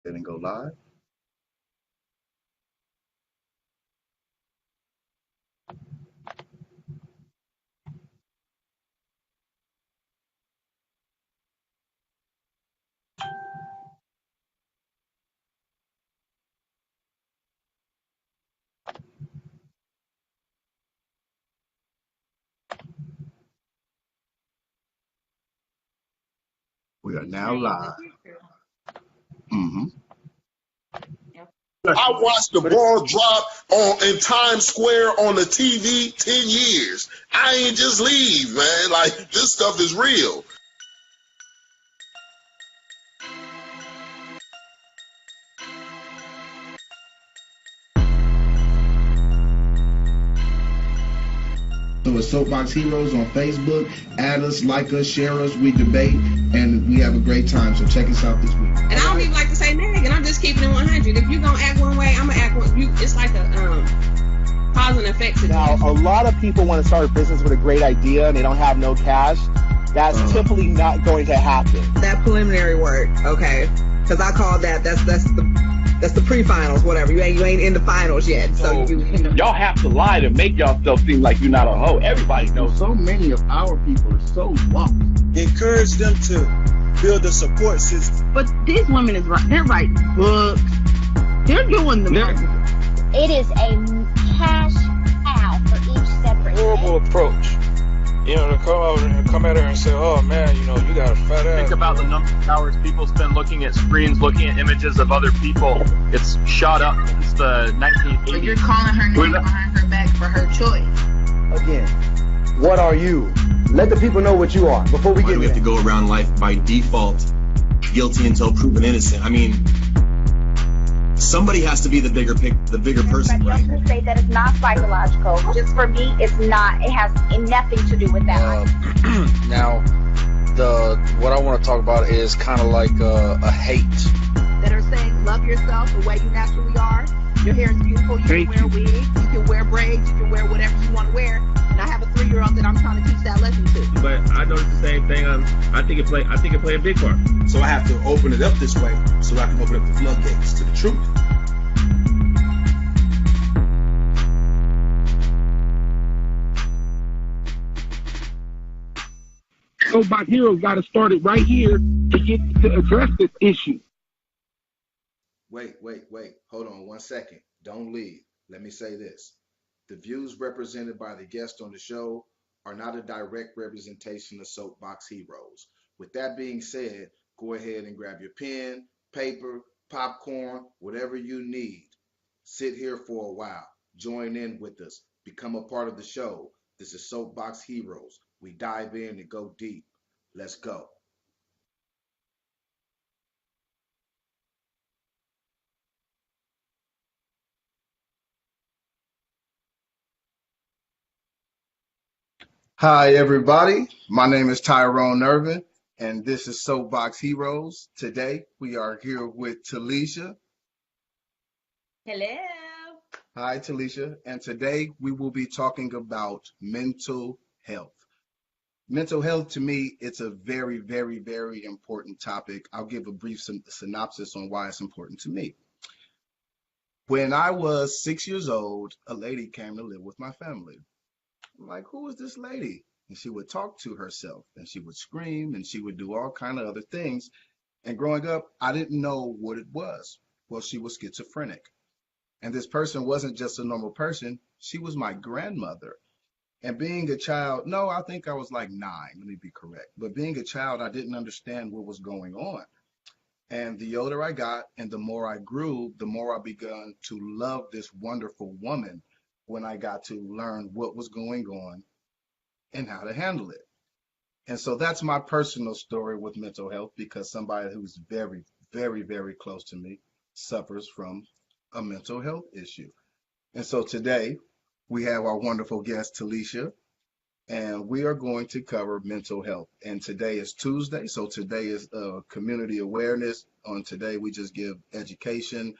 And go live. We are now live. Mm-hmm. I watched the ball drop in Times Square on the TV 10 years. I ain't just leave, man. Like, this stuff is real. So it's Soapbox Heroes on Facebook. Add us, like us, share us. We debate, and we have a great time. So check us out this week. And I don't even like to say nag, and I'm just keeping it 100. If you're gonna act one way, I'm gonna act one. It's like a cause and effect situation. Now, a lot of people want to start a business with a great idea and they don't have no cash. That's typically not going to happen. That preliminary work, okay? Because I call that's the pre-finals, whatever. You ain't in the finals yet. So y'all have to lie to make yourself seem like you're not a hoe. Everybody knows. So many of our people are so lost. Encourage them to build a support system. But these women is right. They're writing books. They're doing the most. It is a cash cow for each separate horrible approach. You know, to come at her and say, "Oh man, you know, you got a fat ass." Think about the number of hours people spend looking at screens, looking at images of other people. It's shot up since the 1980s. But you're calling her name behind her back for her choice. Again, what are you? Let the people know what you are before we Why do we have to go around life by default guilty until proven innocent? I mean, somebody has to be the bigger person, right? I was say that it's not psychological. Just for me, it's not. It has nothing to do with that. Now, what I want to talk about is kind of like a hate. That are saying, love yourself the way you naturally are. Your hair is beautiful. You can wear wigs. You can wear braids. You can wear whatever you want to wear. And I have a 3-year-old that I'm trying to teach that lesson to. But I noticed the same thing. I think it play a big part. So I have to open it up this way so I can open up the floodgates to the truth. Soapbox Heroes got to start it right here to address this issue. Wait. Hold on 1 second. Don't leave. Let me say this. The views represented by the guests on the show are not a direct representation of Soapbox Heroes. With that being said, go ahead and grab your pen, paper, popcorn, whatever you need. Sit here for a while. Join in with us. Become a part of the show. This is Soapbox Heroes. We dive in and go deep. Let's go. Hi, everybody. My name is Tyrone Irvin, and this is Soapbox Heroes. Today, we are here with Talisha. Hello. Hi, Talisha. And today, we will be talking about mental health. Mental health, to me, it's a very, very, very important topic. I'll give a brief synopsis on why it's important to me. When I was 6 years old, a lady came to live with my family. I'm like, who is this lady? And she would talk to herself, and she would scream, and she would do all kind of other things. And growing up, I didn't know what it was. Well, she was schizophrenic. And this person wasn't just a normal person. She was my grandmother. And being a child, no, I think I was like 9, let me be correct. But being a child, I didn't understand what was going on. And the older I got and the more I grew, the more I began to love this wonderful woman when I got to learn what was going on and how to handle it. And so that's my personal story with mental health, because somebody who's very, very, very close to me suffers from a mental health issue. And so today we have our wonderful guest, Talisha, and we are going to cover mental health. And today is Tuesday, so today is community awareness. On today, we just give education,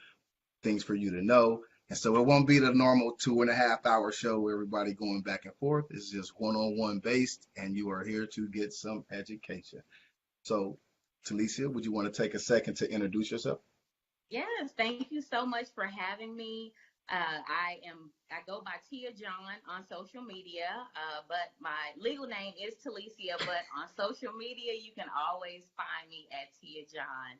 things for you to know. And so it won't be the normal 2.5-hour show where everybody going back and forth. It's just one-on-one based, and you are here to get some education. So, Talisha, would you want to take a second to introduce yourself? Yes, thank you so much for having me. I go by Tia John on social media, but my legal name is Talicia. But on social media, you can always find me at Tia John.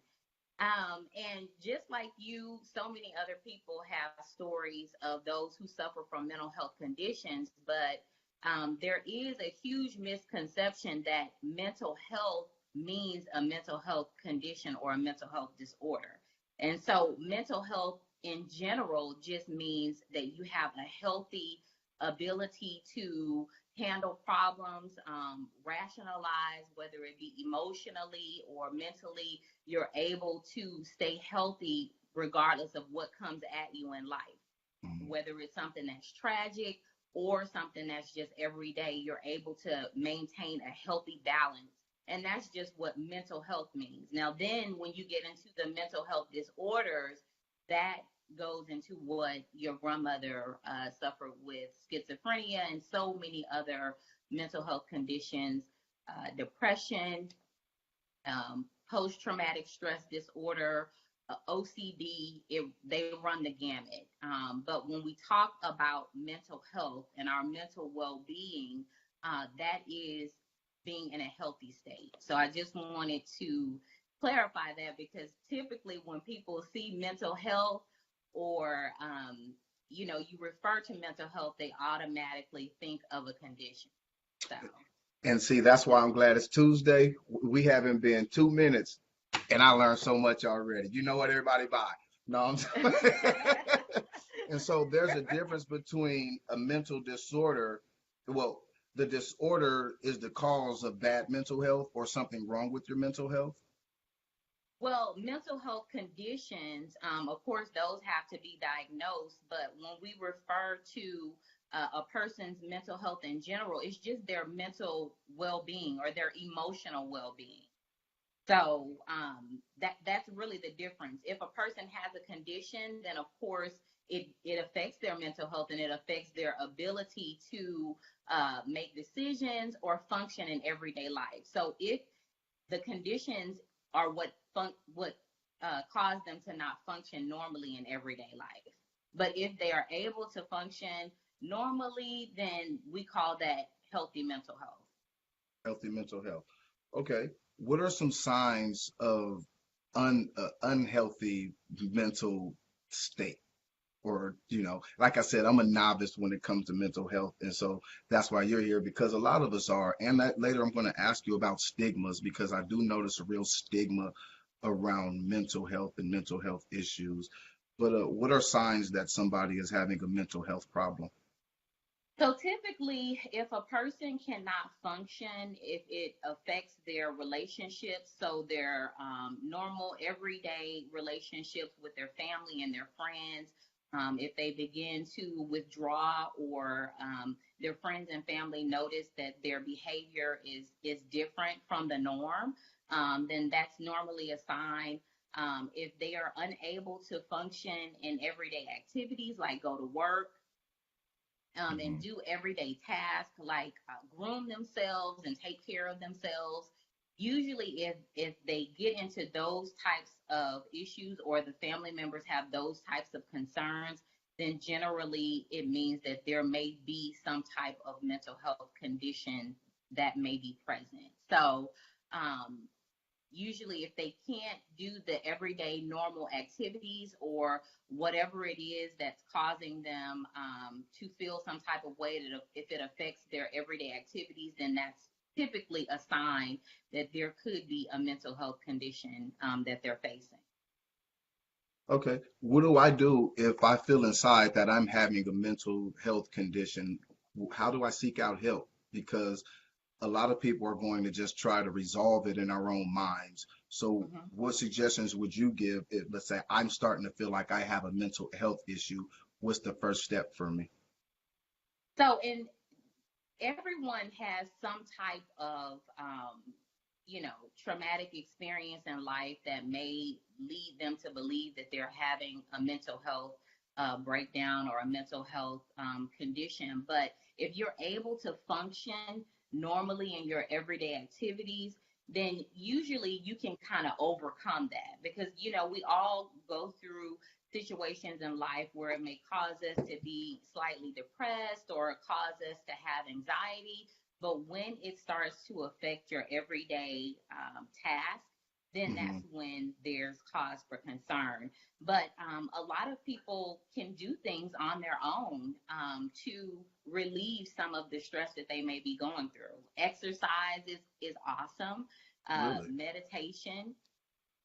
And just like you, so many other people have stories of those who suffer from mental health conditions, but there is a huge misconception that mental health means a mental health condition or a mental health disorder. And so, mental health in general just means that you have a healthy ability to handle problems, rationalize, whether it be emotionally or mentally, you're able to stay healthy regardless of what comes at you in life, whether it's something that's tragic or something that's just everyday, you're able to maintain a healthy balance. And that's just what mental health means. Now, then when you get into the mental health disorders, that goes into what your grandmother suffered with schizophrenia and so many other mental health conditions, depression, post-traumatic stress disorder, OCD, they run the gamut. But when we talk about mental health and our mental well-being, that is being in a healthy state. So I just wanted to clarify that because typically when people see mental health or, you refer to mental health, they automatically think of a condition. So. And see, that's why I'm glad it's Tuesday. We haven't been 2 minutes, and I learned so much already. You know what, everybody, bye. No, I'm And so there's a difference between a mental disorder. Well, the disorder is the cause of bad mental health or something wrong with your mental health. Well, mental health conditions, of course, those have to be diagnosed. But when we refer to a person's mental health in general, it's just their mental well-being or their emotional well-being. So that's really the difference. If a person has a condition, then of course it affects their mental health and it affects their ability to make decisions or function in everyday life. So if the conditions are what cause them to not function normally in everyday life. But if they are able to function normally, then we call that healthy mental health. Healthy mental health. Okay. What are some signs of unhealthy mental state? Or, like I said, I'm a novice when it comes to mental health. And so that's why you're here because a lot of us are. And that later I'm going to ask you about stigmas because I do notice a real stigma around mental health and mental health issues. But what are signs that somebody is having a mental health problem? So typically, if a person cannot function, if it affects their relationships, so their normal everyday relationships with their family and their friends, if they begin to withdraw or their friends and family notice that their behavior is different from the norm, then that's normally a sign. If they are unable to function in everyday activities like go to work, and do everyday tasks like groom themselves and take care of themselves. Usually, if they get into those types of issues or the family members have those types of concerns, then generally it means that there may be some type of mental health condition that may be present. So, usually if they can't do the everyday normal activities or whatever it is that's causing them to feel some type of way, that if it affects their everyday activities, then that's typically a sign that there could be a mental health condition that they're facing. Okay. What do I do if I feel inside that I'm having a mental health condition? How do I seek out help? Because a lot of people are going to just try to resolve it in our own minds. So what suggestions would you give if, let's say, I'm starting to feel like I have a mental health issue? What's the first step for me? So, everyone has some type of, traumatic experience in life that may lead them to believe that they're having a mental health breakdown or a mental health condition. But if you're able to function normally in your everyday activities, then usually you can kind of overcome that because, we all go through situations in life where it may cause us to be slightly depressed or cause us to have anxiety. But when it starts to affect your everyday task, then Mm-hmm. that's when there's cause for concern. But a lot of people can do things on their own to relieve some of the stress that they may be going through. Exercise is awesome, Really? meditation,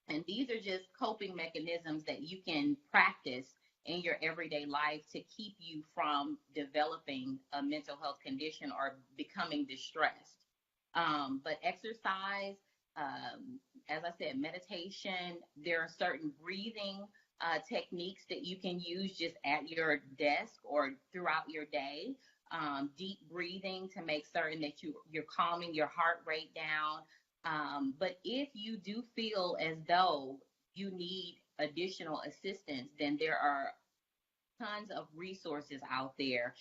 and these are just coping mechanisms that you can practice in your everyday life to keep you from developing a mental health condition or becoming distressed. But exercise, as I said, meditation, there are certain breathing techniques that you can use just at your desk or throughout your day. Deep breathing to make certain that you're calming your heart rate down. But if you do feel as though you need additional assistance, then there are tons of resources out there,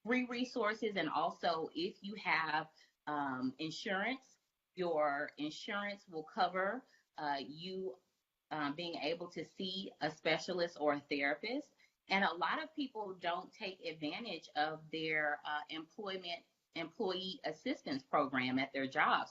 free resources. And also, if you have insurance, your insurance will cover you being able to see a specialist or a therapist. And a lot of people don't take advantage of their employee assistance program at their job.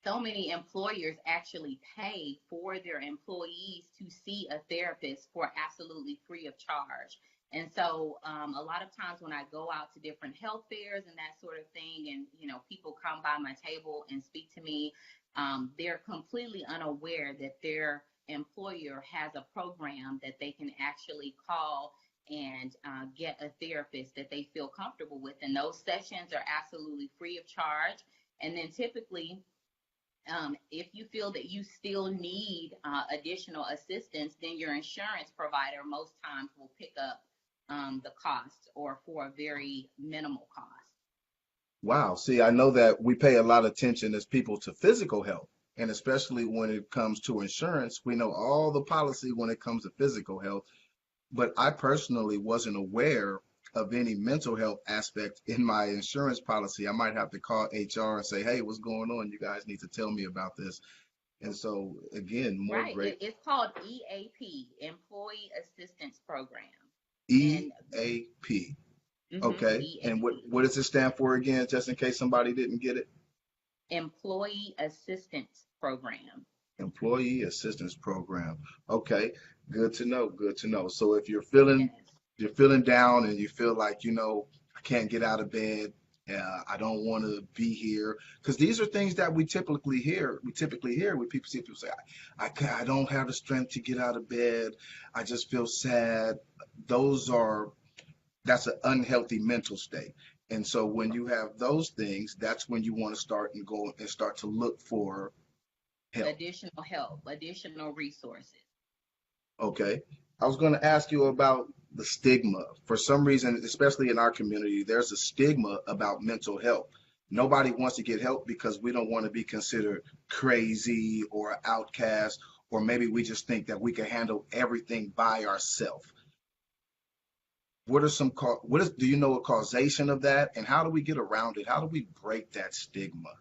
So many employers actually pay for their employees to see a therapist for absolutely free of charge. And so a lot of times when I go out to different health fairs and that sort of thing, and people come by my table and speak to me, they're completely unaware that their employer has a program that they can actually call and get a therapist that they feel comfortable with. And those sessions are absolutely free of charge. And then typically, if you feel that you still need additional assistance, then your insurance provider most times will pick up the cost or for a very minimal cost. Wow. See, I know that we pay a lot of attention as people to physical health, and especially when it comes to insurance, we know all the policy when it comes to physical health. But I personally wasn't aware of any mental health aspect in my insurance policy. I might have to call HR and say, hey, what's going on? You guys need to tell me about this. And so, again, more Right. great. It's called EAP, Employee Assistance Program. EAP. Okay. EAP. And what does it stand for again, just in case somebody didn't get it? Employee Assistance Program. Employee Assistance Program. Okay. Good to know. Good to know. So if you're feeling down and you feel like, I can't get out of bed, I don't want to be here, because these are things that we typically hear. We typically hear when people see people say, I don't have the strength to get out of bed. I just feel sad. That's an unhealthy mental state. And so when you have those things, that's when you want to start and go and start to look for help. Additional resources. Okay. I was going to ask you about the stigma. For some reason, especially in our community, there's a stigma about mental health. Nobody wants to get help because we don't want to be considered crazy or outcast, or maybe we just think that we can handle everything by ourselves. Do you know a causation of that, and how do we get around it? How do we break that stigma?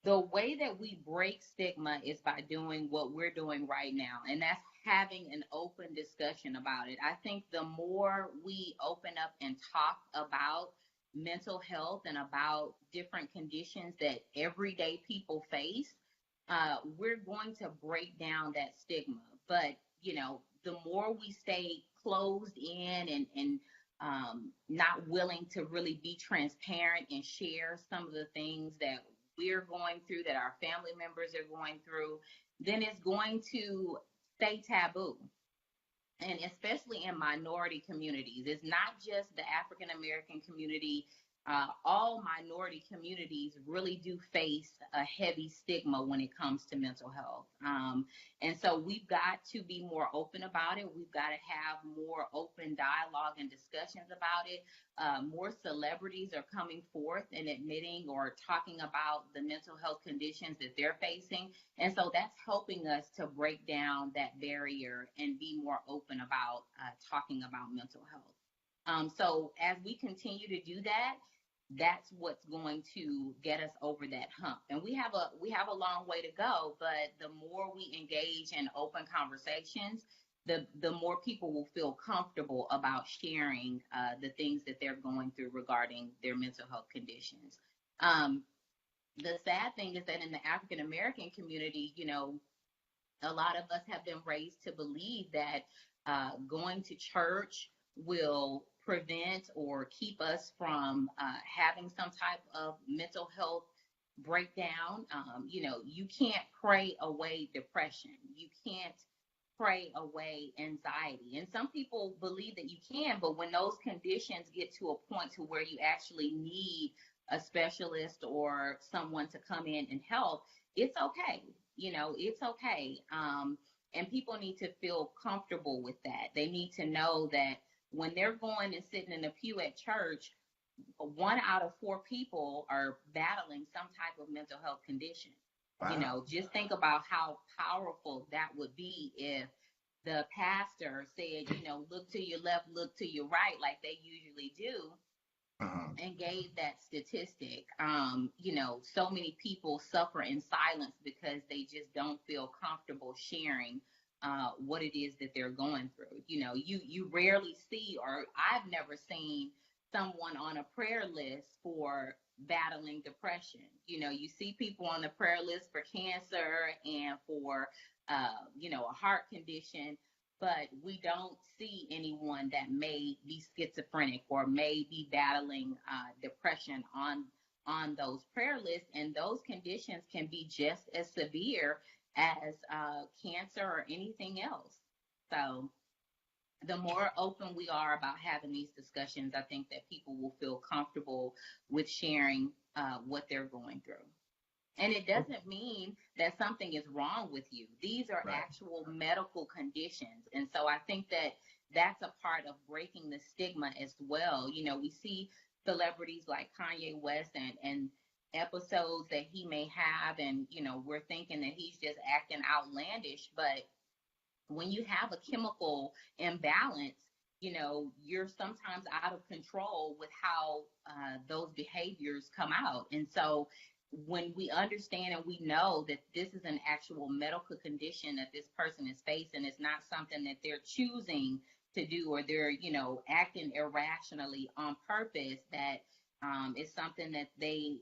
The way that we break stigma is by doing what we're doing right now, and that's having an open discussion about it. I think the more we open up and talk about mental health and about different conditions that everyday people face, we're going to break down that stigma. But, the more we stay closed in and not willing to really be transparent and share some of the things that we're going through, that our family members are going through, then it's going to stay taboo. And especially in minority communities, it's not just the African American community. All minority communities really do face a heavy stigma when it comes to mental health. And so we've got to be more open about it. We've got to have more open dialogue and discussions about it. More celebrities are coming forth and admitting or talking about the mental health conditions that they're facing. And so that's helping us to break down that barrier and be more open about talking about mental health. So as we continue to do that, that's what's going to get us over that hump. And we have a long way to go, but the more we engage in open conversations, the more people will feel comfortable about sharing the things that they're going through regarding their mental health conditions. The sad thing is that in the African American community, a lot of us have been raised to believe that going to church will prevent or keep us from having some type of mental health breakdown. You can't pray away depression. You can't pray away anxiety. And some people believe that you can, but when those conditions get to a point to where you actually need a specialist or someone to come in and help, it's okay. It's okay. And people need to feel comfortable with that. They need to know that when they're going and sitting in a pew at church, 1 out of 4 people are battling some type of mental health condition. Wow. Just think about how powerful that would be if the pastor said, look to your left, look to your right, like they usually do. And gave that statistic. So many people suffer in silence because they just don't feel comfortable sharing what it is that they're going through. You rarely see, or I've never seen someone on a prayer list for battling depression. You see people on the prayer list for cancer and for, a heart condition, but we don't see anyone that may be schizophrenic or may be battling depression on those prayer lists. And those conditions can be just as severe as cancer or anything else. So the more open we are about having these discussions, I think that people will feel comfortable with sharing what they're going through. And it doesn't mean that something is wrong with you. These are actual medical conditions. And so I think that that's a part of breaking the stigma as well. We see celebrities like Kanye West and episodes that he may have, and, we're thinking that he's just acting outlandish. But when you have a chemical imbalance, you're sometimes out of control with how those behaviors come out. And so when we understand and we know that this is an actual medical condition that this person is facing, it's not something that they're choosing to do or they're, acting irrationally on purpose, that is something that they,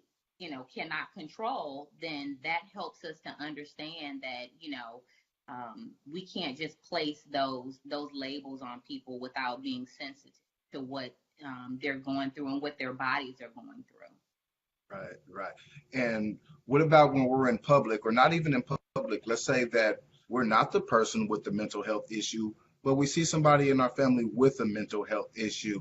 cannot control, then that helps us to understand that, we can't just place those labels on people without being sensitive to what they're going through and what their bodies are going through. Right. And what about when we're in public, or not even in public? Let's say that we're not the person with the mental health issue, but we see somebody in our family with a mental health issue.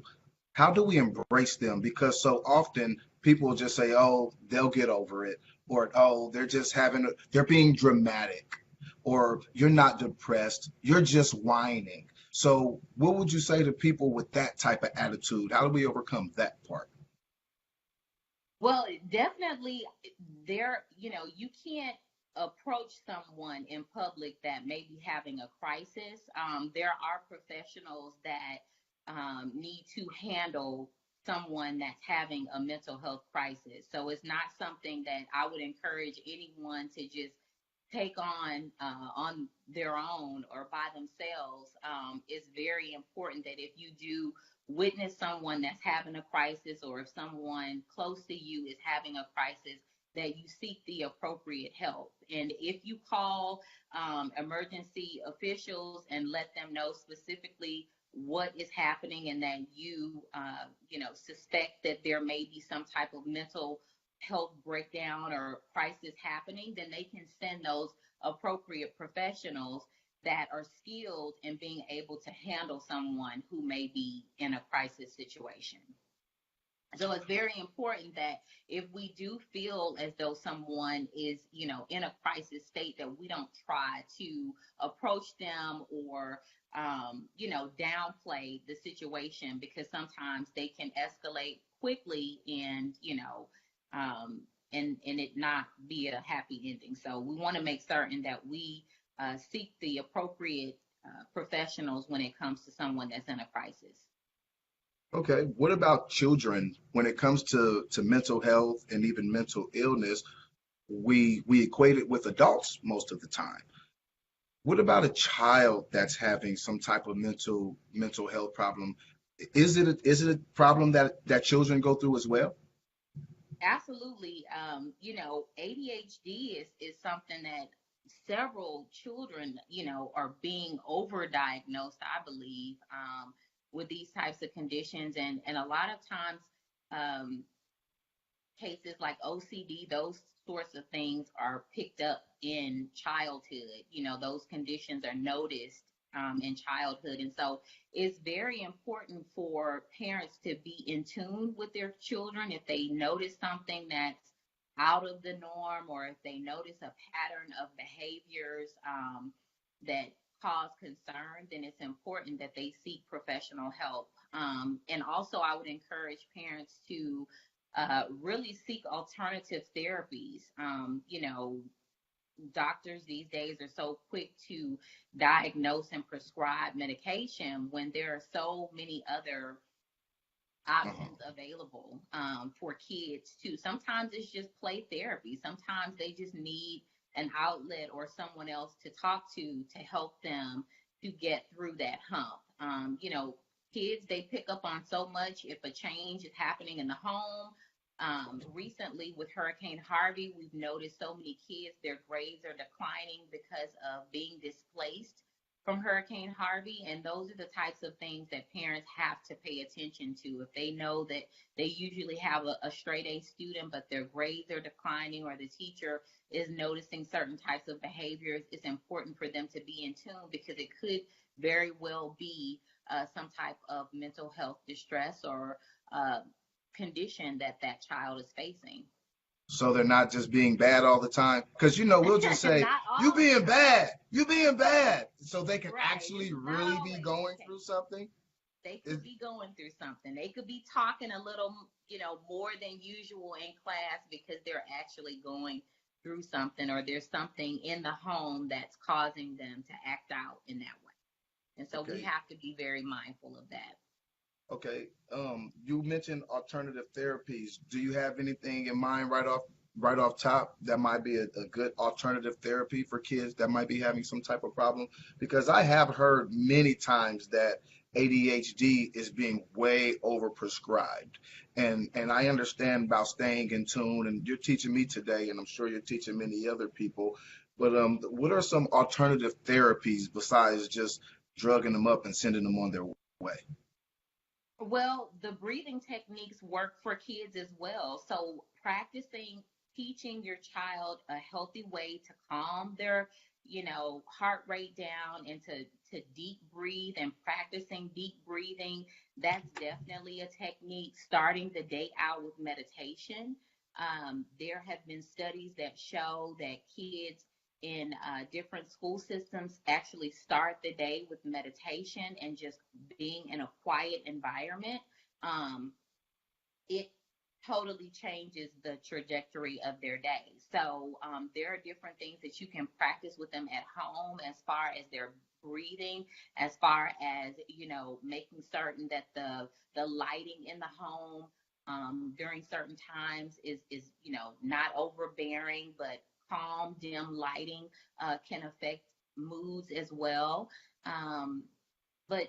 How do we embrace them? Because so often people just say, oh, they'll get over it, or, oh, they're being dramatic, or you're not depressed, you're just whining. So what would you say to people with that type of attitude? How do we overcome that part? Well, definitely you can't approach someone in public that may be having a crisis. There are professionals that need to handle someone that's having a mental health crisis. So it's not something that I would encourage anyone to just take on their own or by themselves. It's very important that if you do witness someone that's having a crisis, or if someone close to you is having a crisis, that you seek the appropriate help. And if you call emergency officials and let them know specifically what is happening and that you suspect that there may be some type of mental health breakdown or crisis happening, then they can send those appropriate professionals that are skilled in being able to handle someone who may be in a crisis situation. So it's very important that if we do feel as though someone is, in a crisis state, that we don't try to approach them or, downplay the situation, because sometimes they can escalate quickly and, and it not be a happy ending. So we want to make certain that we seek the appropriate professionals when it comes to someone that's in a crisis. Okay, what about children? When it comes to mental health and even mental illness, we equate it with adults most of the time. What about a child that's having some type of mental health problem? Is it a problem that children go through as well? Absolutely. ADHD is something that several children, are being overdiagnosed, I believe, with these types of conditions. And a lot of times, um, cases like OCD, those sorts of things are picked up in childhood. Those conditions are noticed in childhood. And so it's very important for parents to be in tune with their children if they notice something that's out of the norm, or if they notice a pattern of behaviors that cause concern, then it's important that they seek professional help. And also, I would encourage parents to really seek alternative therapies. Doctors these days are so quick to diagnose and prescribe medication when there are so many other options available for kids too. Sometimes it's just play therapy. Sometimes they just need an outlet or someone else to talk to help them to get through that hump. Kids, they pick up on so much if a change is happening in the home. Recently with Hurricane Harvey, we've noticed so many kids, their grades are declining because of being displaced from Hurricane Harvey. And those are the types of things that parents have to pay attention to. If they know that they usually have a straight A student, but their grades are declining, or the teacher is noticing certain types of behaviors, it's important for them to be in tune, because it could very well be some type of mental health distress or condition that child is facing. So they're not just being bad all the time, because we'll just say you being bad, so they can actually really be going through something. They could be going through something. They could be talking a little, more than usual in class because they're actually going through something, or there's something in the home that's causing them to act out in that way. And so we have to be very mindful of that. Okay. You mentioned alternative therapies. Do you have anything in mind right off top that might be a good alternative therapy for kids that might be having some type of problem? Because I have heard many times that ADHD is being way overprescribed. And I understand about staying in tune, and you're teaching me today, and I'm sure you're teaching many other people. But what are some alternative therapies besides just drugging them up and sending them on their way? Well, the breathing techniques work for kids as well. So teaching your child a healthy way to calm their, heart rate down, and to deep breathe, and practicing deep breathing, that's definitely a technique. Starting the day out with meditation. There have been studies that show that kids in different school systems actually start the day with meditation and just being in a quiet environment. It totally changes the trajectory of their day. So there are different things that you can practice with them at home, as far as their breathing, as far as making certain that the lighting in the home during certain times is not overbearing, but calm, dim lighting can affect moods as well. But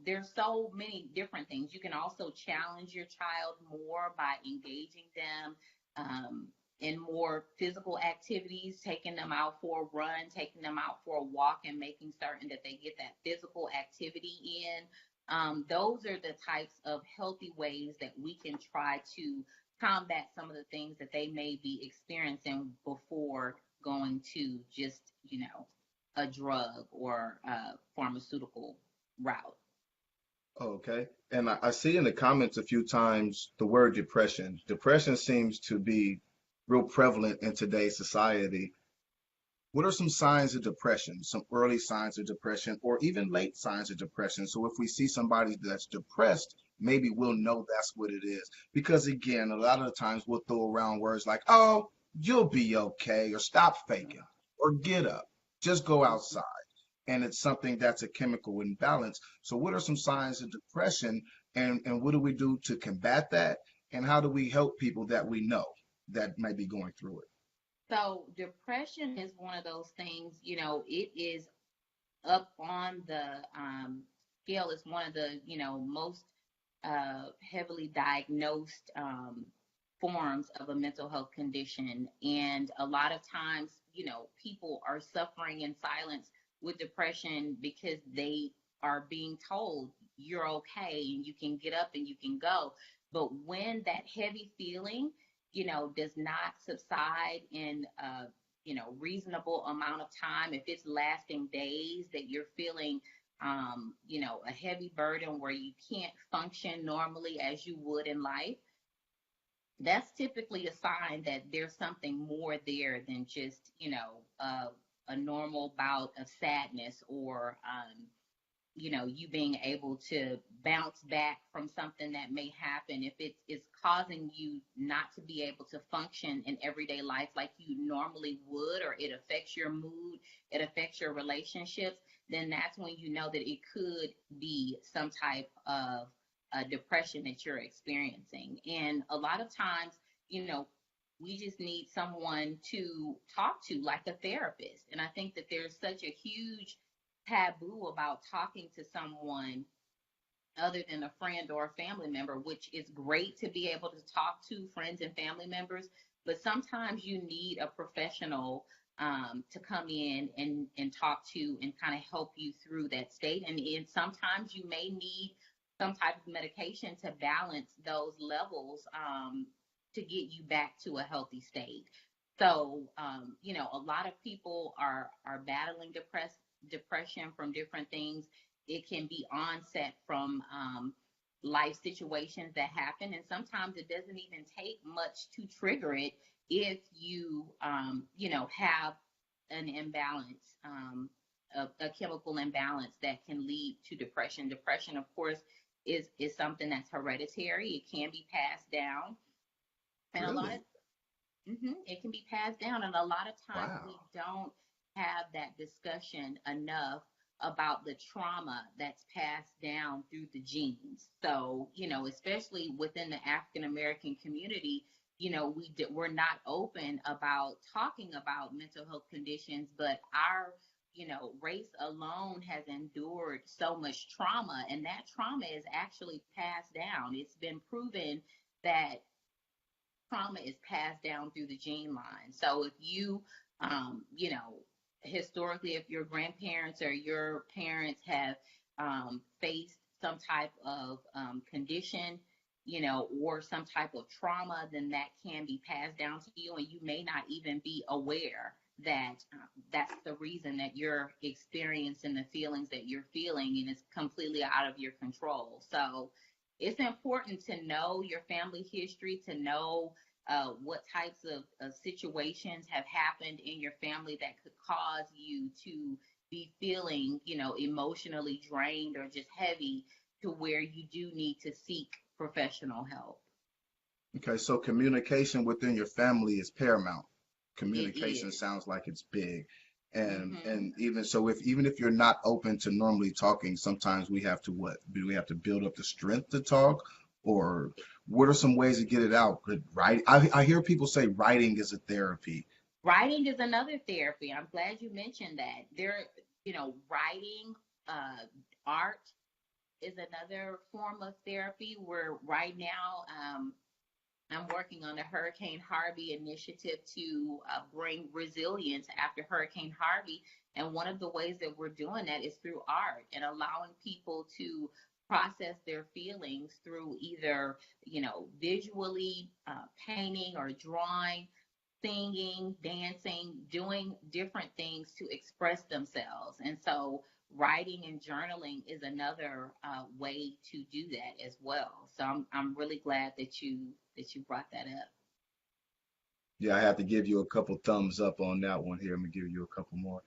there's so many different things. You can also challenge your child more by engaging them in more physical activities, taking them out for a run, taking them out for a walk, and making certain that they get that physical activity in. Those are the types of healthy ways that we can try to combat some of the things that they may be experiencing before going to just, a drug or a pharmaceutical route. Okay. And I see in the comments a few times the word depression. Depression seems to be real prevalent in today's society. What are some signs of depression, some early signs of depression, or even late signs of depression? So if we see somebody that's depressed, maybe we'll know that's what it is. Because again, a lot of the times we'll throw around words like, oh, you'll be okay, or stop faking, or get up, just go outside. And it's something that's a chemical imbalance. So what are some signs of depression, and what do we do to combat that? And how do we help people that we know that might be going through it? So depression is one of those things, it is up on the scale. It's one of the, most heavily diagnosed forms of a mental health condition. And a lot of times, people are suffering in silence with depression because they are being told you're okay and you can get up and you can go. But when that heavy feeling, does not subside in reasonable amount of time, if it's lasting days, that you're feeling a heavy burden where you can't function normally as you would in life, that's typically a sign that there's something more there than just, a normal bout of sadness, or, you being able to bounce back from something that may happen. If it's causing you not to be able to function in everyday life like you normally would, or it affects your mood, it affects your relationships, then that's when you know that it could be some type of depression that you're experiencing. And a lot of times, we just need someone to talk to, like a therapist. And I think that there's such a huge taboo about talking to someone other than a friend or a family member, which is great to be able to talk to friends and family members. But sometimes you need a professional to come in and talk to and kind of help you through that state. And sometimes you may need some type of medication to balance those levels to get you back to a healthy state. So, a lot of people are battling depression from different things. It can be onset from life situations that happen, and sometimes it doesn't even take much to trigger it if you, have an imbalance, a chemical imbalance that can lead to depression. Depression, of course, is something that's hereditary. It can be passed down, and Really? it can be passed down, and a lot of times Wow. we don't have that discussion enough about the trauma that's passed down through the genes. So, especially within the African American community, we're not open about talking about mental health conditions, but our race alone has endured so much trauma, and that trauma is actually passed down. It's been proven that trauma is passed down through the gene line. So if you, historically, if your grandparents or your parents have faced some type of condition, or some type of trauma, then that can be passed down to you, and you may not even be aware that that's the reason that you're experiencing the feelings that you're feeling, and it's completely out of your control. So it's important to know your family history, to know what types of situations have happened in your family that could cause you to be feeling, emotionally drained or just heavy, to where you do need to seek professional help. Okay, so communication within your family is paramount. It Communication is. sounds like it's big. And Mm-hmm. and even so, if you're not open to normally talking, sometimes we have to what? Do we have to build up the strength to talk? Or what are some ways to get it out? Could write I hear people say writing is a therapy. Writing is another therapy. I'm glad you mentioned that. Writing, art is another form of therapy. Where right now, I'm working on the Hurricane Harvey initiative to bring resilience after Hurricane Harvey. And one of the ways that we're doing that is through art, and allowing people to process their feelings through either, visually painting or drawing, singing, dancing, doing different things to express themselves. And so writing and journaling is another way to do that as well. So I'm really glad that you brought that up. Yeah, I have to give you a couple thumbs up on that one here. I'm gonna give you a couple more.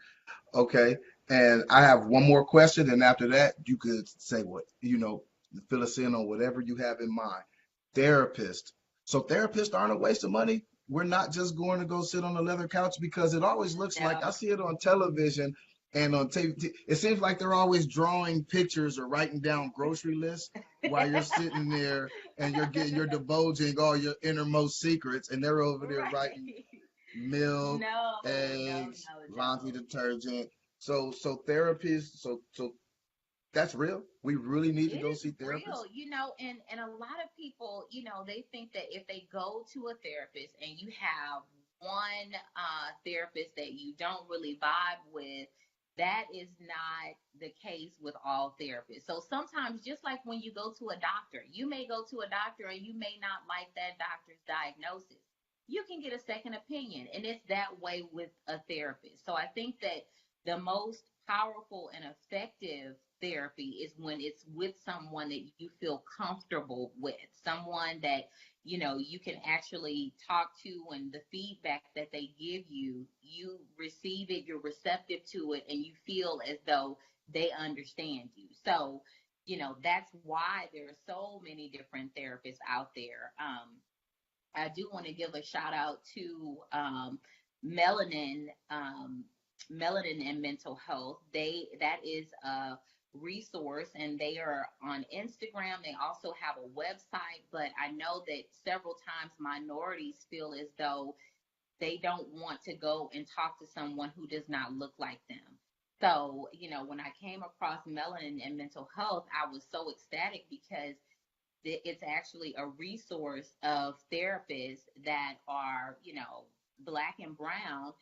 Okay. And I have one more question, and after that, you could say what, fill us in on whatever you have in mind. Therapist. So therapists aren't a waste of money. We're not just going to go sit on a leather couch, because it always looks like I No. see it on television and on TV. It seems like they're always drawing pictures or writing down grocery lists while you're sitting there and you're divulging all your innermost secrets, and they're over there Right. writing milk, No, no, eggs, no, laundry no. detergent. So therapists, so that's real. We really need to It go is see therapists. real, and a lot of people, they think that if they go to a therapist and you have one therapist that you don't really vibe with, that is not the case with all therapists. So sometimes, just like when you go to a doctor, you may go to a doctor and you may not like that doctor's diagnosis. You can get a second opinion, and it's that way with a therapist. So I think that the most powerful and effective therapy is when it's with someone that you feel comfortable with, someone that you can actually talk to, and the feedback that they give you, you receive it, you're receptive to it, and you feel as though they understand you. So that's why there are so many different therapists out there. I do want to give a shout out to Melanin, Melanin and Mental Health. That is a resource, and they are on Instagram. They also have a website, but I know that several times minorities feel as though they don't want to go and talk to someone who does not look like them. So, when I came across Melanin and Mental Health, I was so ecstatic because it's actually a resource of therapists that are, Black and brown,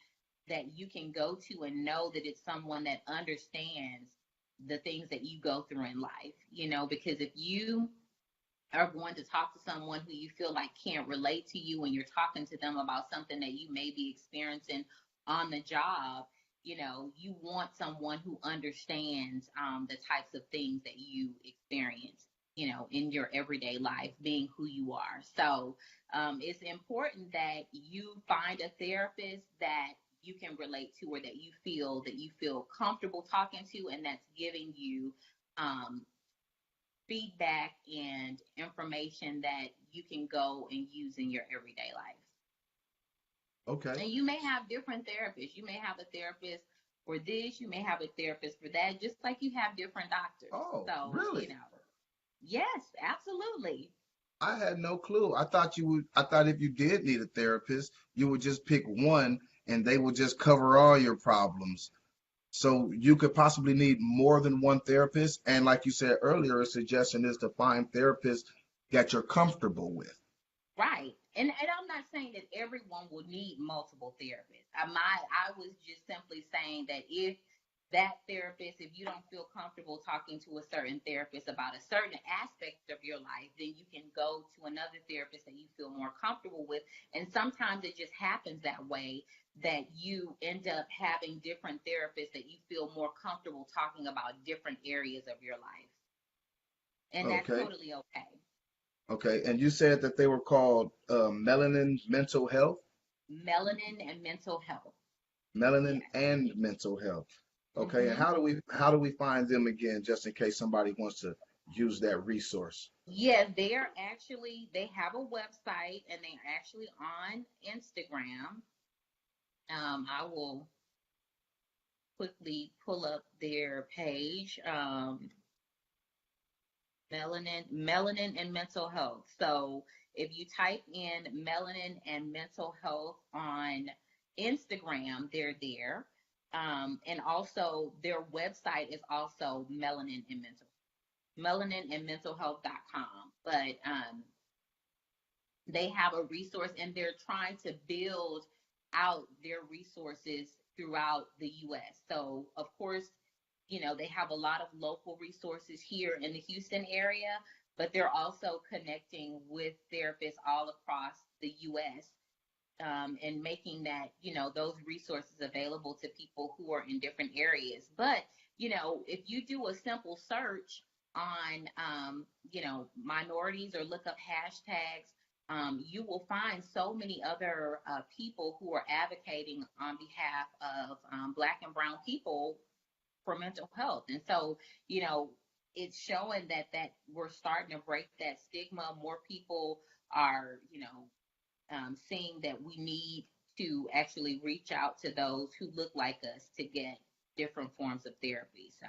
that you can go to and know that it's someone that understands the things that you go through in life, because if you are going to talk to someone who you feel like can't relate to you, and you're talking to them about something that you may be experiencing on the job, you want someone who understands the types of things that you experience, in your everyday life, being who you are. So it's important that you find a therapist that you can relate to, or that you feel comfortable talking to, and that's giving you feedback and information that you can go and use in your everyday life. Okay. And you may have different therapists. You may have a therapist for this, you may have a therapist for that, just like you have different doctors. Oh, so, really? Yes, absolutely. I had no clue. I thought if you did need a therapist, you would just pick one and they would just cover all your problems. So you could possibly need more than one therapist. And like you said earlier, a suggestion is to find therapists that you're comfortable with. Right. And I'm not saying that everyone will need multiple therapists. I was just simply saying that if that therapist, if you don't feel comfortable talking to a certain therapist about a certain aspect of your life, then you can go to another therapist that you feel more comfortable with. And sometimes it just happens that way, that you end up having different therapists that you feel more comfortable talking about different areas of your life. And that's Okay. totally okay. Okay. And you said that they were called Melanin Mental Health? Melanin and Mental Health. Melanin and Mental Health. Okay. And how do we find them again, just in case somebody wants to use that resource? Yeah, they have a website, and they're actually on Instagram. I will quickly pull up their page. Melanin and Mental Health. So if you type in Melanin and Mental Health on Instagram, they're there. And also their website is also melaninandmentalhealth.com. But they have a resource, and they're trying to build out their resources throughout the U.S. So, of course, they have a lot of local resources here in the Houston area, but they're also connecting with therapists all across the U.S. And making that, those resources available to people who are in different areas. But, if you do a simple search on, minorities, or look up hashtags, you will find so many other people who are advocating on behalf of Black and brown people for mental health. And so, it's showing that we're starting to break that stigma. More people are, seeing that we need to actually reach out to those who look like us to get different forms of therapy. So.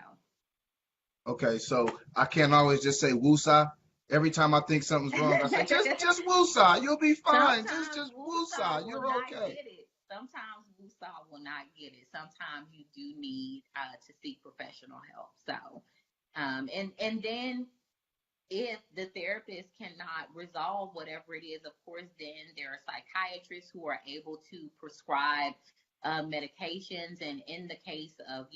Okay, so I can't always just say woosah. Every time I think something's wrong, I say just woosah. You'll be fine. Sometimes Just woosah. You're okay. Sometimes who saw will not get it. Sometimes you do need to seek professional help. So, and then if the therapist cannot resolve whatever it is, of course, then there are psychiatrists who are able to prescribe medications. And in the case of,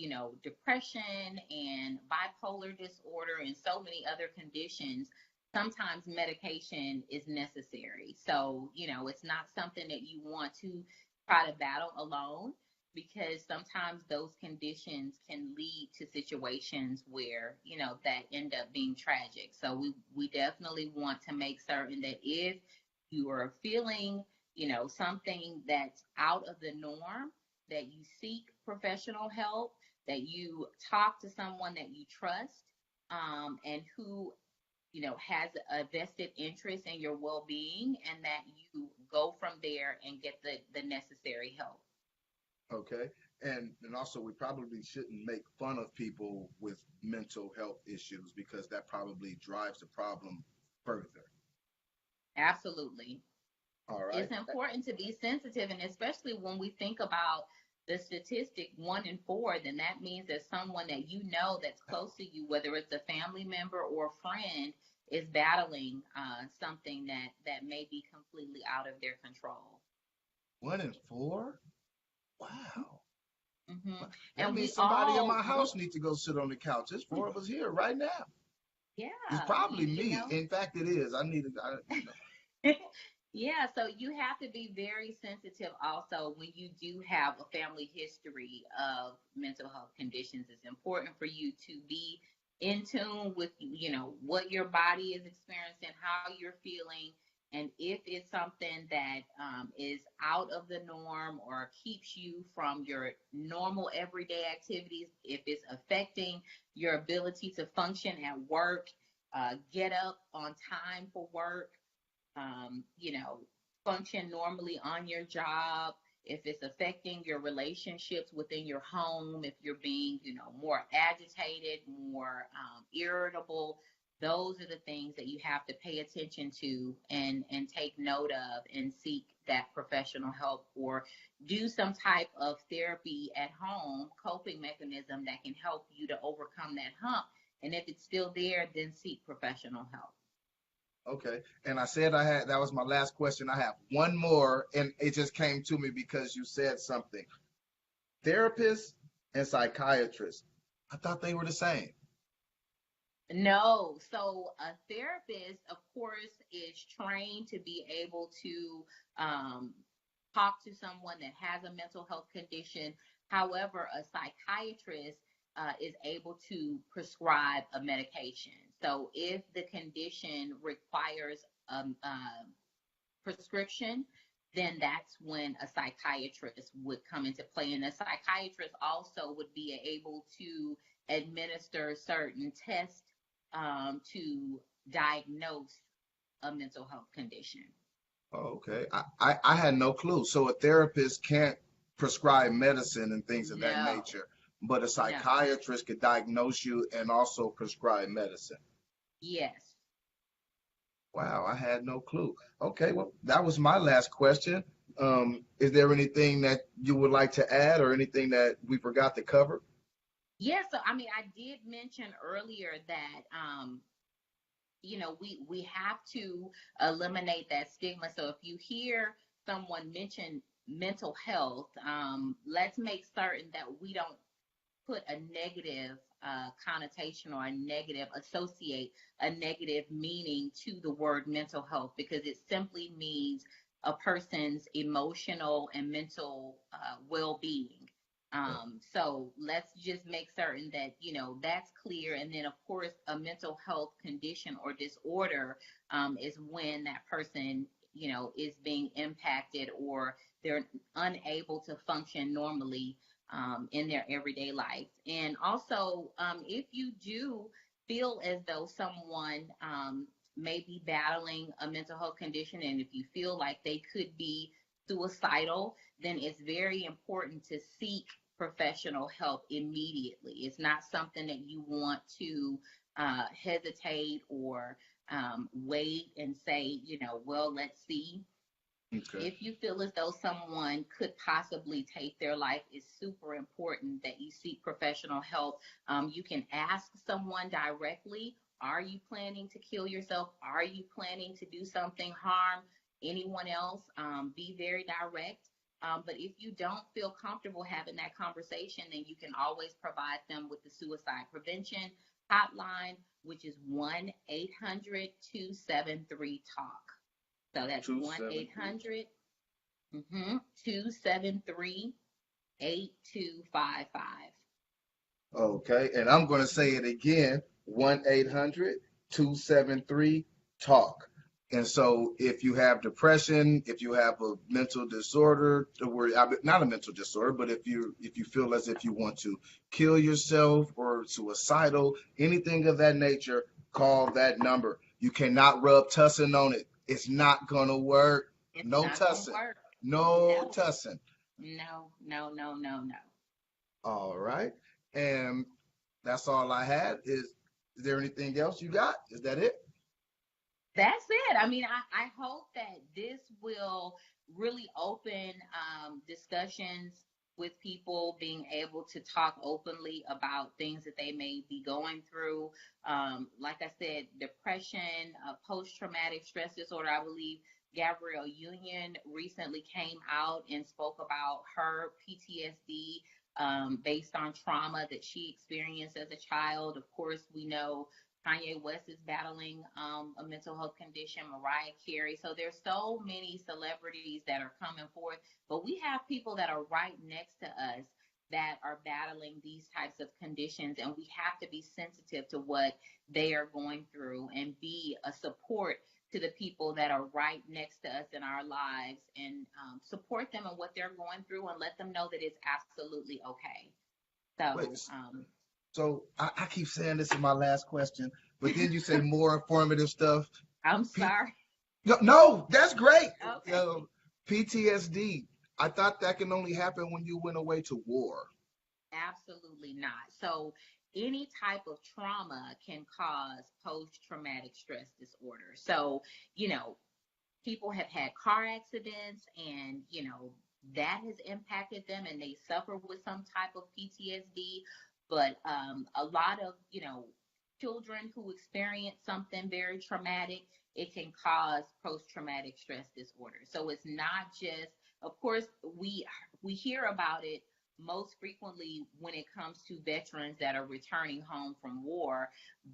depression and bipolar disorder and so many other conditions, sometimes medication is necessary. So, it's not something that you want to try to battle alone, because sometimes those conditions can lead to situations where, that end up being tragic. So we definitely want to make certain that if you are feeling, something that's out of the norm, that you seek professional help, that you talk to someone that you trust, and who, has a vested interest in your well-being, and that you go from there and get the necessary help. Okay. And also, we probably shouldn't make fun of people with mental health issues, because that probably drives the problem further. Absolutely. All right. It's important to be sensitive, and especially when we think about the statistic 1 in 4, then that means that someone that that's close to you, whether it's a family member or friend, is battling something that may be completely out of their control. 1 in 4? Wow. Mm-hmm. That means somebody in my house needs to go sit on the couch. There's 4 of us here right now. Yeah. It's probably me. In fact, it is. I need to. Yeah, so you have to be very sensitive also when you do have a family history of mental health conditions. It's important for you to be in tune with, what your body is experiencing, how you're feeling, and if it's something that is out of the norm or keeps you from your normal everyday activities, if it's affecting your ability to function at work, get up on time for work, function normally on your job, if it's affecting your relationships within your home, if you're being, more agitated, more irritable, those are the things that you have to pay attention to and take note of, and seek that professional help, or do some type of therapy at home, coping mechanism that can help you to overcome that hump. And if it's still there, then seek professional help. Okay. And I said that was my last question. I have one more, and it just came to me because you said something. Therapists and psychiatrists, I thought they were the same. No. So a therapist, of course, is trained to be able to talk to someone that has a mental health condition. However, a psychiatrist is able to prescribe a medication. So if the condition requires a prescription, then that's when a psychiatrist would come into play. And a psychiatrist also would be able to administer certain tests to diagnose a mental health condition. Oh, okay. I had no clue. So a therapist can't prescribe medicine and things of that nature, but a psychiatrist could diagnose you and also prescribe medicine. Yes. Wow, I had no clue. Okay, well, that was my last question. Is there anything that you would like to add, or anything that we forgot to cover? Yeah, so I did mention earlier that we have to eliminate that stigma. So if you hear someone mention mental health, let's make certain that we don't put a negative connotation, or associate a negative meaning to the word mental health, because it simply means a person's emotional and mental well-being. So let's just make certain that, that's clear. And then, of course, a mental health condition or disorder is when that person, is being impacted, or they're unable to function normally in their everyday life. And also, if you do feel as though someone may be battling a mental health condition, and if you feel like they could be suicidal, then it's very important to seek professional help immediately. It's not something that you want to hesitate or wait and say, well, let's see. Okay. If you feel as though someone could possibly take their life, it's super important that you seek professional help. You can ask someone directly, are you planning to kill yourself? Are you planning to do something, harm anyone else? Be very direct. But if you don't feel comfortable having that conversation, then you can always provide them with the suicide prevention hotline, which is 1-800-273-TALK. So that's 1-800 273 8255. Okay, and I'm going to say it again, 1-800-273-TALK. And so if you have depression, if you have a mental disorder, or not a mental disorder, but if you feel as if you want to kill yourself or suicidal, anything of that nature, call that number. You cannot rub tussin on it. It's not going to work. No tussin. No tussin. No. All right. And that's all I had. Is there anything else you got? Is that it? That's it. I mean, I hope that this will really open discussions with people being able to talk openly about things that they may be going through. Like I said, depression, post-traumatic stress disorder. I believe Gabrielle Union recently came out and spoke about her PTSD based on trauma that she experienced as a child. Of course, we know Kanye West is battling a mental health condition, Mariah Carey. So there's so many celebrities that are coming forth, but we have people that are right next to us that are battling these types of conditions, and we have to be sensitive to what they are going through and be a support to the people that are right next to us in our lives, and support them in what they're going through and let them know that it's absolutely okay. So, Wait, so I keep saying this in my last question, but then you say more informative stuff. I'm sorry. No, that's great. Okay. PTSD. I thought that can only happen when you went away to war. Absolutely not. So any type of trauma can cause post-traumatic stress disorder. So, people have had car accidents and, that has impacted them and they suffer with some type of PTSD. But a lot of, children who experience something very traumatic, it can cause post-traumatic stress disorder. So it's not just, of course, we hear about it most frequently when it comes to veterans that are returning home from war,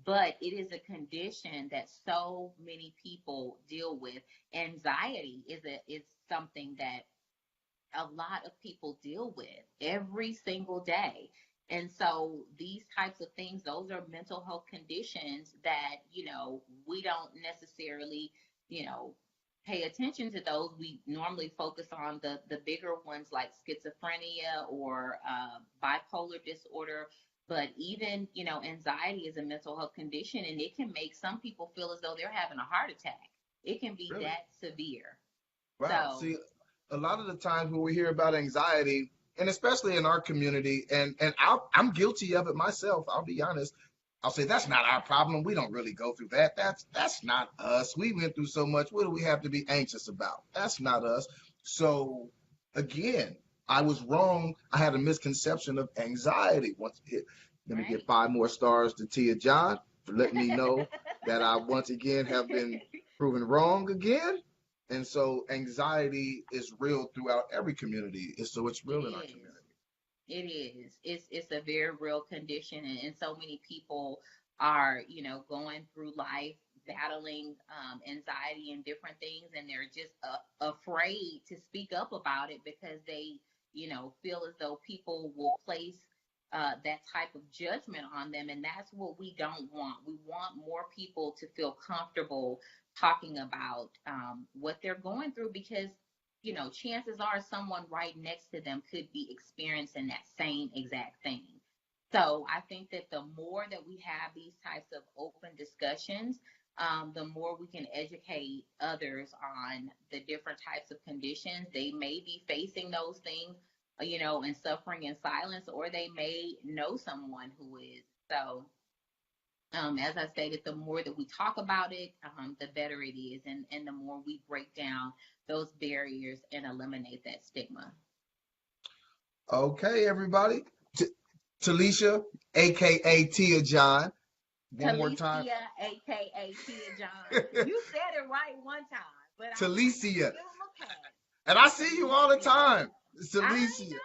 but it is a condition that so many people deal with. Anxiety is something that a lot of people deal with every single day. And so these types of things, those are mental health conditions that, we don't necessarily, pay attention to those. We normally focus on the bigger ones like schizophrenia or bipolar disorder. But even, anxiety is a mental health condition, and it can make some people feel as though they're having a heart attack. It can be Really? that severe. Wow. So, See, a lot of the times when we hear about anxiety, and especially in our community, and I'm guilty of it myself. I'll be honest. I'll say that's not our problem. We don't really go through that. That's not us. We went through so much. What do we have to be anxious about? That's not us. So again, I was wrong. I had a misconception of anxiety. Let me get 5 more stars to Tia John for letting me know that I once again have been proven wrong again. And so anxiety is real throughout every community. So it's real in our community. It is. It's a very real condition, and so many people are, going through life battling anxiety and different things, and they're just afraid to speak up about it because they, feel as though people will place that type of judgment on them, and that's what we don't want. We want more people to feel comfortable talking about what they're going through because chances are someone right next to them could be experiencing that same exact thing. So I think that the more that we have these types of open discussions, the more we can educate others on the different types of conditions. They may be facing those things, and suffering in silence, or they may know someone who is. So As I stated, the more that we talk about it, the better it is, and the more we break down those barriers and eliminate that stigma. Okay, everybody. Talisha, aka Tia John. One more time. Talicia, aka Tia John. You said it right one time, but Talicia. give him a pass. And I see you all the time. Talicia.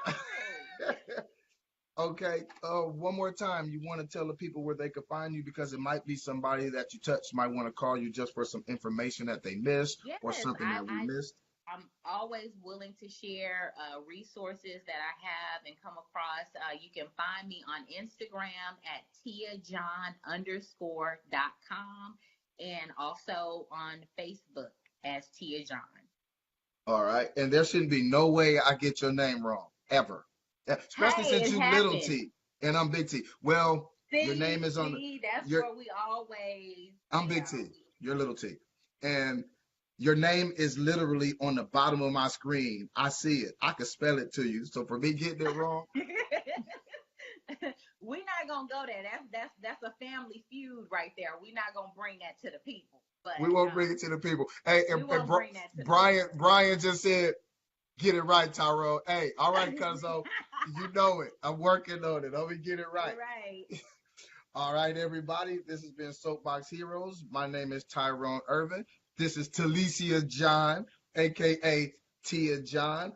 Okay. One more time. You want to tell the people where they could find you, because it might be somebody that you touch might want to call you just for some information that they missed, or something that we missed. I'm always willing to share resources that I have and come across. You can find me on Instagram at tiajohn_.com, and also on Facebook as Tia John. All right. And there shouldn't be no way I get your name wrong, ever. Especially since you're little T and I'm big T. Well, your name is on the... That's where we always... I'm big T. You're little T. And your name is literally on the bottom of my screen. I see it. I can spell it to you. So for me getting it wrong... We're not going to go there. That's a family feud right there. We're not going to bring that to the people. But we won't bring it to the people. Hey, and Brian just said, get it right, Tyrone. Hey, all right, cuzzo. You know it. I'm working on it. Let me get it right. Right. All right, everybody. This has been Soapbox Heroes. My name is Tyrone Irvin. This is Talicia John, aka Tia John.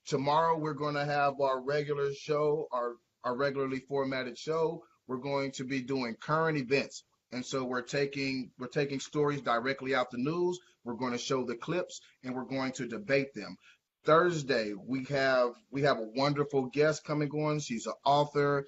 Tomorrow we're going to have our regular show, our regularly formatted show. We're going to be doing current events. And so we're taking stories directly out the news. We're going to show the clips and we're going to debate them. Thursday, we have a wonderful guest coming on. She's an author.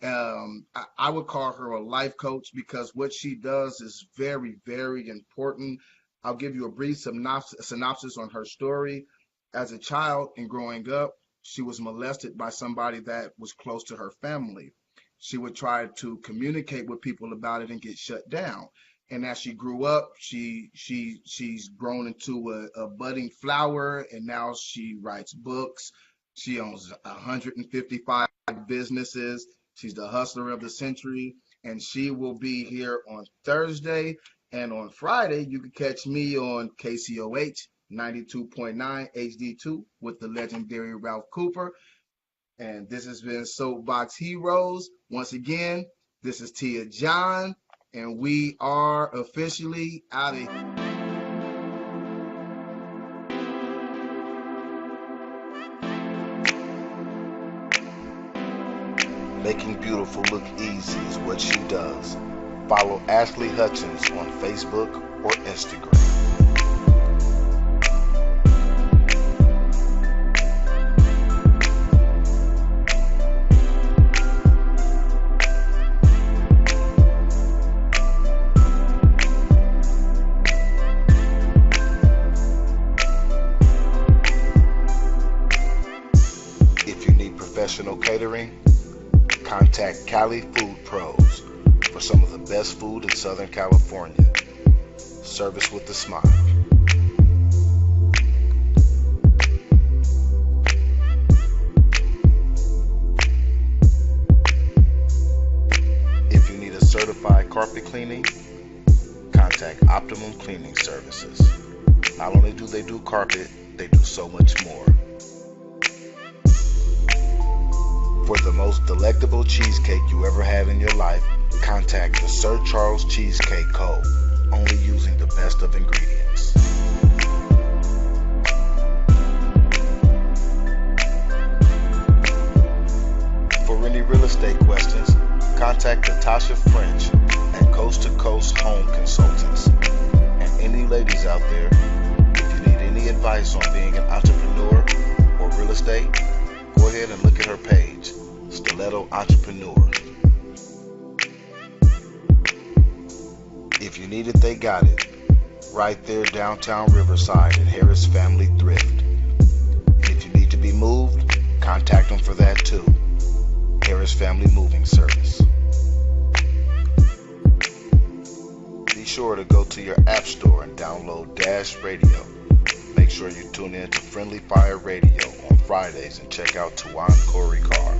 I would call her a life coach, because what she does is very, very important. I'll give you a brief synopsis on her story. As a child and growing up, she was molested by somebody that was close to her family. She would try to communicate with people about it and get shut down. And as she grew up, she's grown into a budding flower, and now she writes books. She owns 155 businesses. She's the hustler of the century, and she will be here on Thursday. And on Friday, you can catch me on KCOH 92.9 HD2 with the legendary Ralph Cooper. And this has been Soapbox Heroes. Once again, this is Tia John, and we are officially out of here. Making beautiful look easy is what she does. Follow Ashley Hutchins on Facebook or Instagram. Professional catering, contact Cali Food Pros for some of the best food in Southern California. Service with a smile. If you need a certified carpet cleaning, contact Optimum Cleaning Services. Not only do they do carpet, they do so much more. For the most delectable cheesecake you ever had in your life, contact the Sir Charles Cheesecake Co., only using the best of ingredients. For any real estate questions, contact Natasha French at Coast to Coast Home Consultants. And any ladies out there, if you need any advice on being an entrepreneur or real estate, go ahead and look at her page, Stiletto Entrepreneur. If you need it, they got it. Right there downtown Riverside at Harris Family Thrift. And if you need to be moved, contact them for that too. Harris Family Moving Service. Be sure to go to your app store and download Dash Radio. Make sure you tune in to Friendly Fire Radio on Fridays and check out Tawan Corey Carr.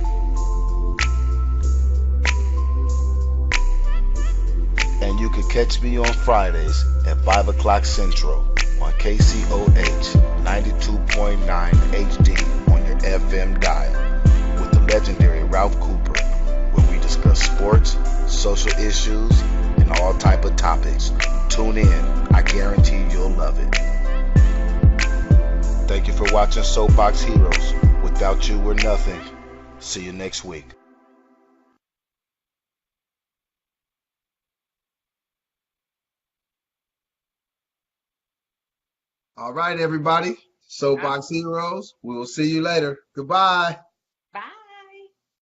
can catch me on Fridays at 5 o'clock Central on KCOH 92.9 HD on your FM dial with the legendary Ralph Cooper, where we discuss sports, social issues, and all type of topics. Tune in. I guarantee you'll love it. Thank you for watching Soapbox Heroes. Without you, we're nothing. See you next week. All right, everybody. Soapbox Heroes. We will see you later. Goodbye.